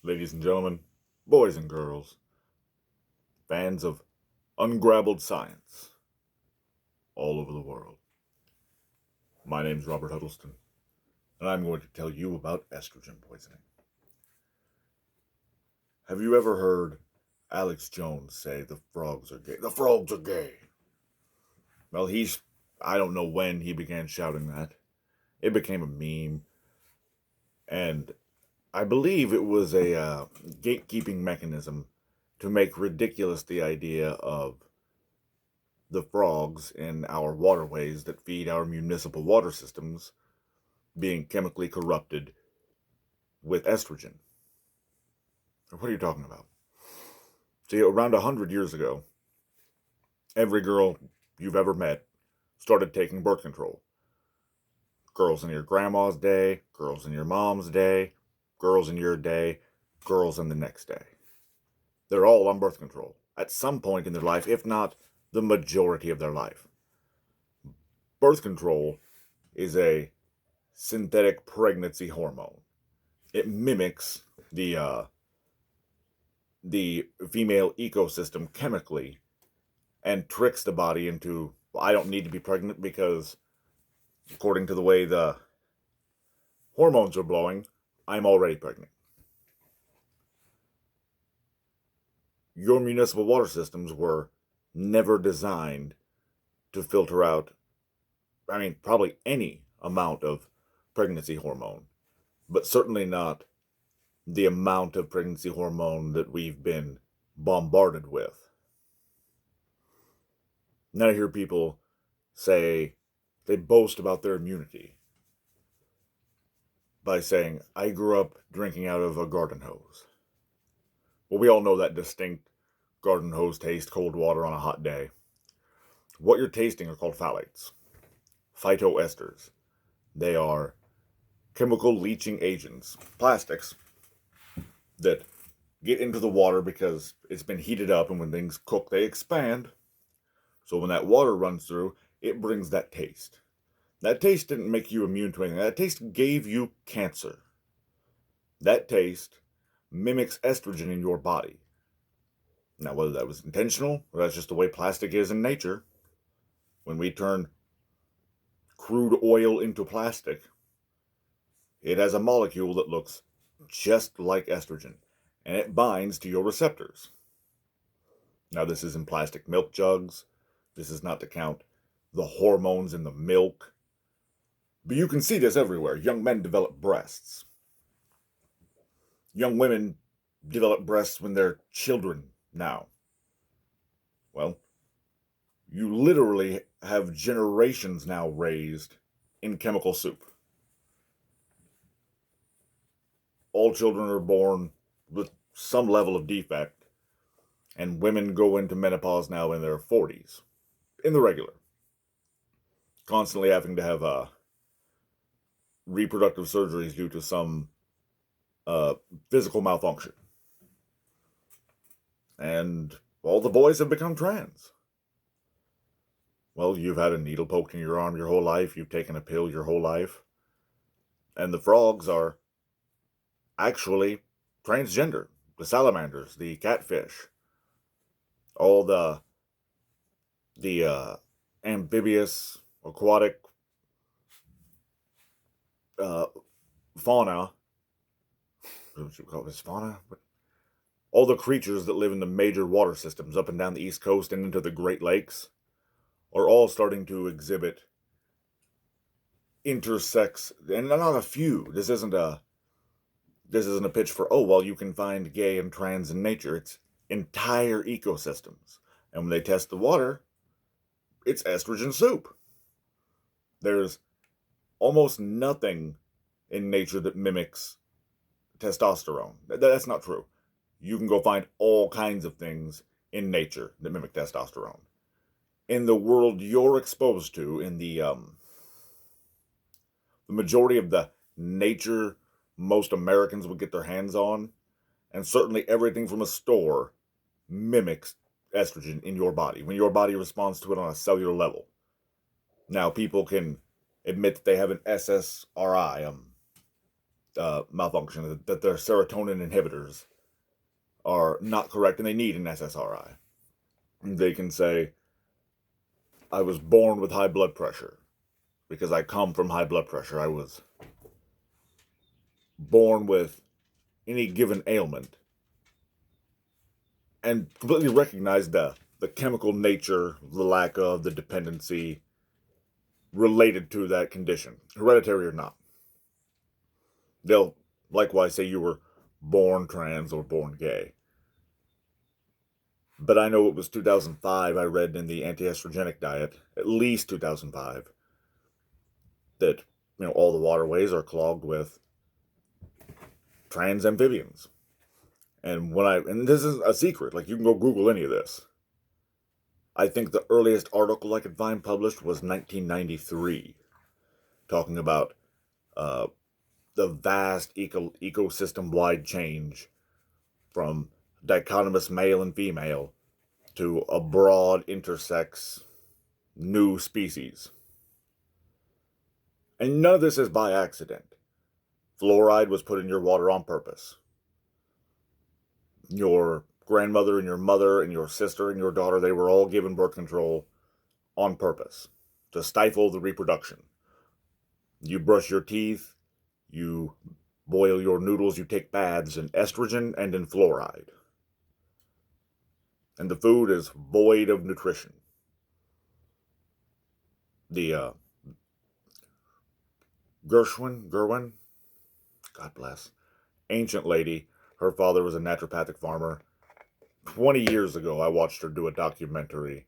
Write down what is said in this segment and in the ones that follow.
ladies and gentlemen, boys and girls, fans of ungraveled science all over the world. My name's Robert Huddleston, and I'm going to tell you about estrogen poisoning. Have you ever heard Alex Jones say the frogs are gay? The frogs are gay! Well, I don't know when he began shouting that. It became a meme, and I believe it was a gatekeeping mechanism to make ridiculous the idea of the frogs in our waterways that feed our municipal water systems being chemically corrupted with estrogen. What are you talking about? See, around 100 years ago, every girl you've ever met started taking birth control. Girls in your grandma's day, girls in your mom's day, girls in your day, girls in the next day. They're all on birth control at some point in their life, if not the majority of their life. Birth control is a synthetic pregnancy hormone. It mimics the female ecosystem chemically and tricks the body into, well, I don't need to be pregnant because according to the way the hormones are blowing, I'm already pregnant. Your municipal water systems were never designed to filter out, probably any amount of pregnancy hormone, but certainly not the amount of pregnancy hormone that we've been bombarded with. Now I hear people say they boast about their immunity by saying, I grew up drinking out of a garden hose. Well, we all know that distinct garden hose taste, cold water on a hot day. What you're tasting are called phthalates, phytoesters. They are chemical leaching agents, plastics, that get into the water because it's been heated up, and when things cook, they expand. So when that water runs through, it brings that taste. That taste didn't make you immune to anything. That taste gave you cancer. That taste mimics estrogen in your body. Now, whether that was intentional or that's just the way plastic is in nature, when we turn crude oil into plastic, it has a molecule that looks just like estrogen, and it binds to your receptors. Now, this is in plastic milk jugs. This is not to count the hormones in the milk. But you can see this everywhere. Young men develop breasts. Young women develop breasts when they're children now. Well, you literally have generations now raised in chemical soup. All children are born with some level of defect, and women go into menopause now in their 40s, in the regular. Constantly having to have reproductive surgeries due to some physical malfunction. And all the boys have become trans. Well, you've had a needle poked in your arm your whole life, you've taken a pill your whole life, and the frogs are actually transgender. The salamanders, the catfish, all the amphibious, aquatic fauna, what should we call this, fauna? All the creatures that live in the major water systems up and down the East Coast and into the Great Lakes are all starting to exhibit intersex, and not a few. This isn't a pitch for, oh, well, you can find gay and trans in nature. It's entire ecosystems. And when they test the water, it's estrogen soup. There's almost nothing in nature that mimics testosterone. That's not true. You can go find all kinds of things in nature that mimic testosterone. In the world you're exposed to, in the majority of the nature most Americans would get their hands on, and certainly everything from a store mimics estrogen in your body, when your body responds to it on a cellular level. Now, people can admit that they have an SSRI, malfunction, that their serotonin inhibitors are not correct and they need an SSRI. They can say, I was born with high blood pressure because I come from high blood pressure. I was born with any given ailment, and completely recognize the chemical nature, the lack of, the dependency related to that condition, hereditary or not. They'll likewise say you were born trans or born gay. But I know it was 2005, I read in the anti-estrogenic diet, at least 2005, that all the waterways are clogged with trans amphibians. And and this is a secret, like you can go Google any of this. I think the earliest article I could find published was 1993, talking about the vast ecosystem-wide change from dichotomous male and female to a broad intersex new species. And none of this is by accident. Fluoride was put in your water on purpose. Your grandmother and your mother and your sister and your daughter, they were all given birth control on purpose to stifle the reproduction. You brush your teeth, you boil your noodles, you take baths in estrogen and in fluoride. And the food is void of nutrition. The Gerwin, God bless, ancient lady, her father was a naturopathic farmer. 20 years ago, I watched her do a documentary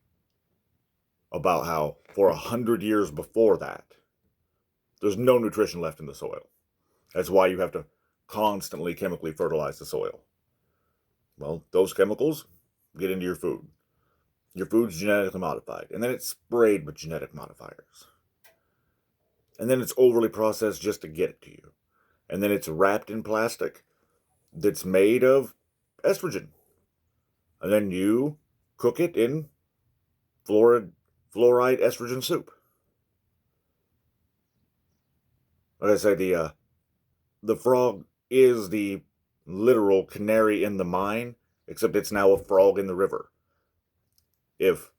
about how for 100 years before that, there's no nutrition left in the soil. That's why you have to constantly chemically fertilize the soil. Well, those chemicals get into your food. Your food's genetically modified, and then it's sprayed with genetic modifiers. And then it's overly processed just to get it to you. And then it's wrapped in plastic that's made of estrogen. And then you cook it in fluoride estrogen soup. Like I say, the frog is the literal canary in the mine, except it's now a frog in the river. If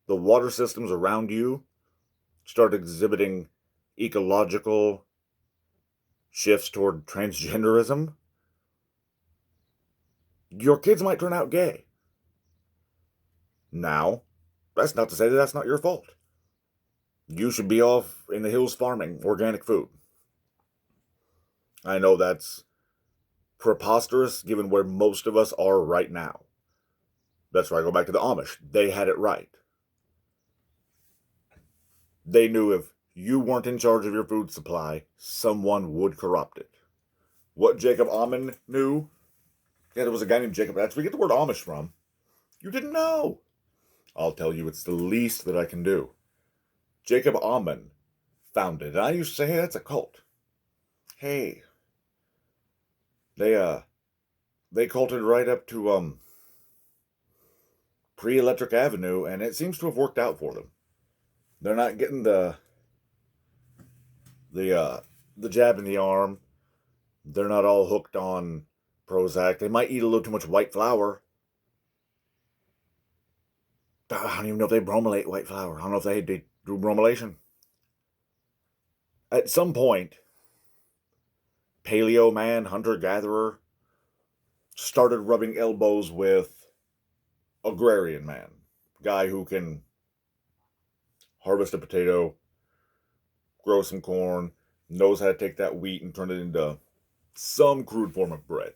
the water systems around you start exhibiting ecological shifts toward transgenderism, your kids might turn out gay. Now, that's not to say that that's not your fault. You should be off in the hills farming organic food. I know that's preposterous given where most of us are right now. That's where I go back to the Amish. They had it right. They knew if you weren't in charge of your food supply, someone would corrupt it. What Jacob Ammann knew, there was a guy named Jacob, that's where we get the word Amish from. You didn't know. I'll tell you, it's the least that I can do. Jacob Ammann founded, and I used to say, hey, that's a cult. Hey, they culted right up to pre-Electric Avenue, and it seems to have worked out for them. They're not getting the jab in the arm. They're not all hooked on Prozac. They might eat a little too much white flour. I don't even know if they bromulate white flour. I don't know if they do bromulation. At some point, paleo man, hunter-gatherer, started rubbing elbows with agrarian man. Guy who can harvest a potato, grow some corn, knows how to take that wheat and turn it into some crude form of bread.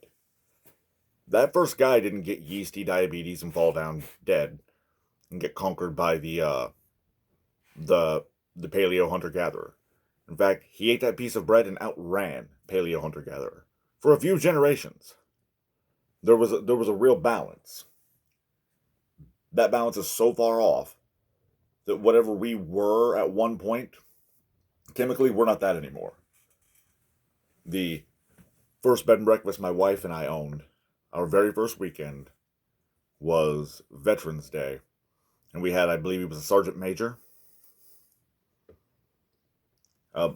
That first guy didn't get yeasty diabetes and fall down dead and get conquered by the paleo hunter-gatherer. In fact, he ate that piece of bread and outran paleo hunter-gatherer for a few generations. There was a real balance. That balance is so far off that whatever we were at one point, chemically, we're not that anymore. The first bed and breakfast my wife and I owned, our very first weekend, was Veterans Day. And we had, I believe he was a sergeant major. High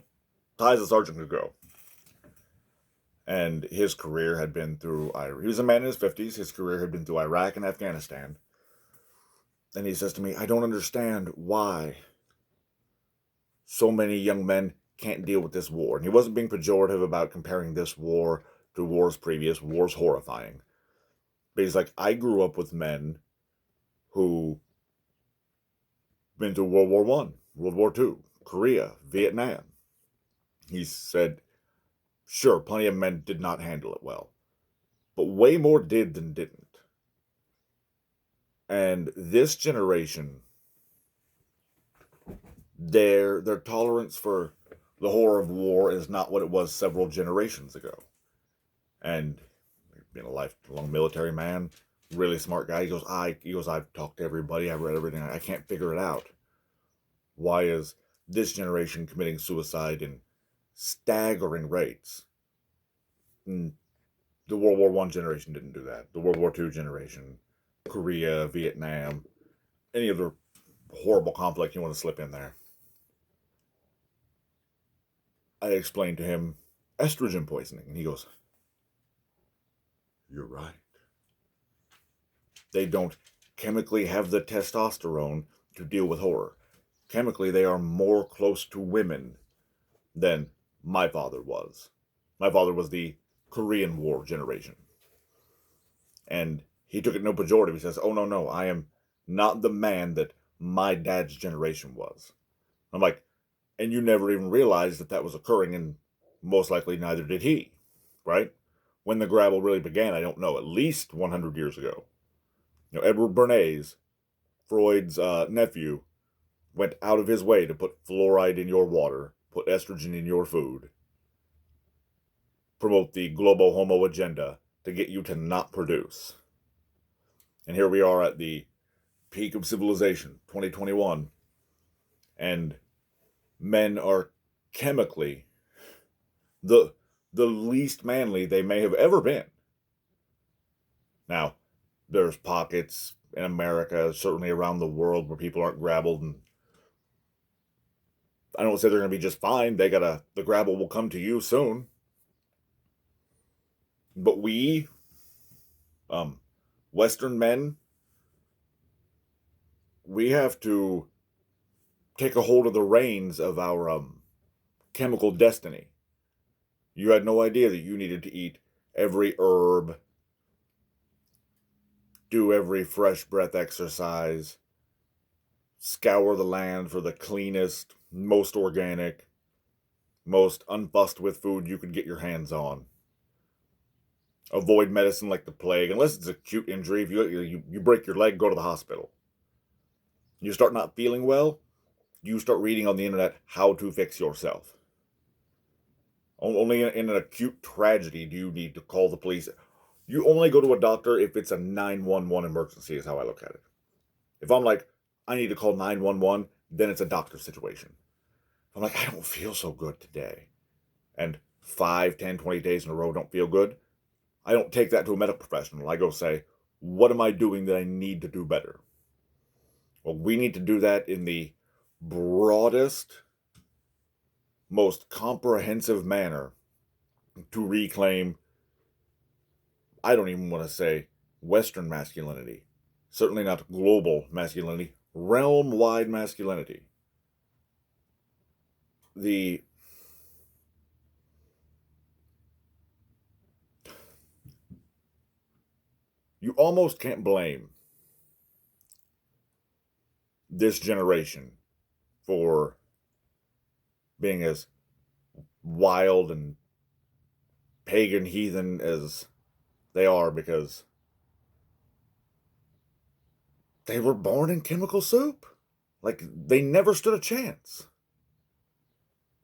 as a sergeant could go. And his career had been through, he was a man in his 50s, his career had been through Iraq and Afghanistan. And he says to me, I don't understand why so many young men can't deal with this war. And he wasn't being pejorative about comparing this war to wars previous. War's horrifying. But he's like, I grew up with men who been through World War One, World War Two, Korea, Vietnam. He said, sure, plenty of men did not handle it well, but way more did than didn't. And this generation, their tolerance for the horror of war is not what it was several generations ago. And being a lifelong military man, really smart guy, he goes, I've talked to everybody, I've read everything, I can't figure it out. Why is this generation committing suicide in staggering rates? And the World War One generation didn't do that. The World War Two generation, Korea, Vietnam, any other horrible conflict you want to slip in there. I explained to him estrogen poisoning, and he goes, you're right. They don't chemically have the testosterone to deal with horror. Chemically, they are more close to women than my father was. My father was the Korean War generation. And he took it no pejorative. He says, oh, no, I am not the man that my dad's generation was. I'm like, and you never even realized that that was occurring, and most likely neither did he, right? When the Grabble really began, I don't know, at least 100 years ago. Edward Bernays, Freud's nephew, went out of his way to put fluoride in your water, put estrogen in your food, promote the global homo agenda to get you to not produce. And here we are at the peak of civilization, 2021, and men are chemically the least manly they may have ever been. Now, there's pockets in America, certainly around the world, where people aren't grabbled, and I don't say they're going to be just fine. The grabble will come to you soon. But we, Western men, we have to take a hold of the reins of our chemical destiny. You had no idea that you needed to eat every herb, do every fresh breath exercise, scour the land for the cleanest, most organic, most unfussed with food you could get your hands on. Avoid medicine like the plague, unless it's an acute injury. If you break your leg, go to the hospital. You start not feeling well, you start reading on the internet how to fix yourself. Only in an acute tragedy do you need to call the police. You only go to a doctor if it's a 911 emergency, is how I look at it. If I'm like, I need to call 911, then it's a doctor situation. If I'm like, I don't feel so good today, and 5, 10, 20 days in a row don't feel good, I don't take that to a medical professional. I go say, what am I doing that I need to do better? Well, we need to do that in the broadest, most comprehensive manner to reclaim, I don't even want to say Western masculinity, certainly not global masculinity, realm-wide masculinity. You almost can't blame this generation for being as wild and pagan heathen as they are, because they were born in chemical soup. Like, they never stood a chance.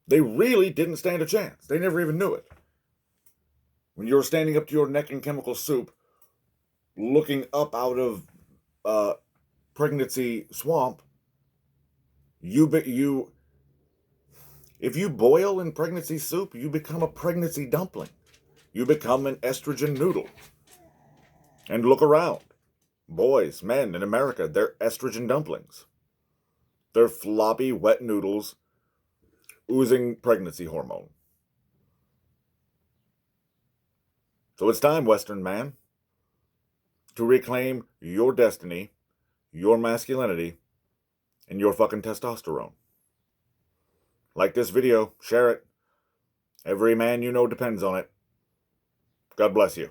They really didn't stand a chance. They never even knew it. When you're standing up to your neck in chemical soup, looking up out of pregnancy swamp, if you boil in pregnancy soup, you become a pregnancy dumpling. You become an estrogen noodle. And look around. Boys, men in America, they're estrogen dumplings. They're floppy, wet noodles oozing pregnancy hormone. So it's time, Western man, to reclaim your destiny, your masculinity, and your fucking testosterone. Like this video, share it. Every man you know depends on it. God bless you.